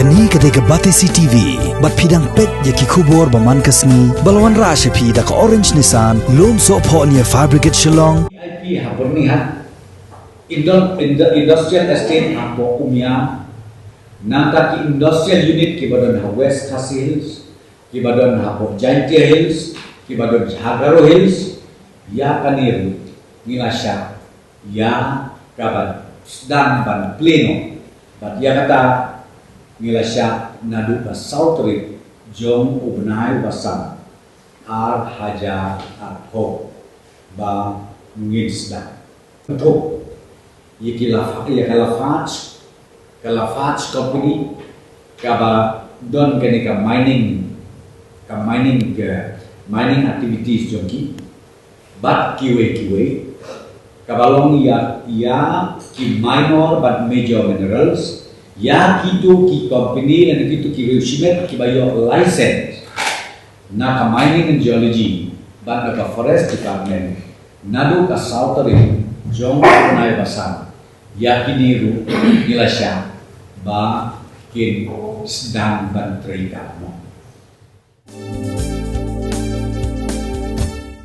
Kani ketika Batesi TV, bat pidang pet yaki kubur bamankasni, balawan rasha pi dak orange nisan, lom so po niya fabricate shillong. IP haporni hat, industrial estate hapo umya, nangka ki industrial unit ki badon ha West Khasi Hills, ki badon hapo Jaintia Hills, ki badon Jhagaro Hills, ya kaniru nilasya, ya kabat sedang ban pleno, bat ya kata nilasya nadu ba Southrid jong ubnai basam ar haja ho ba ngidsda untuk kalafat company kaba don kenika mining activities jongki but kiwe kabalong ya ki minor but major minerals ya kitu ki company dan kitu ki reushimet ki bayo license na ka mining and geology but na ka forest department nadu ka southern jong nai basam ya kini nilasya ba kin sedang ban trade mo.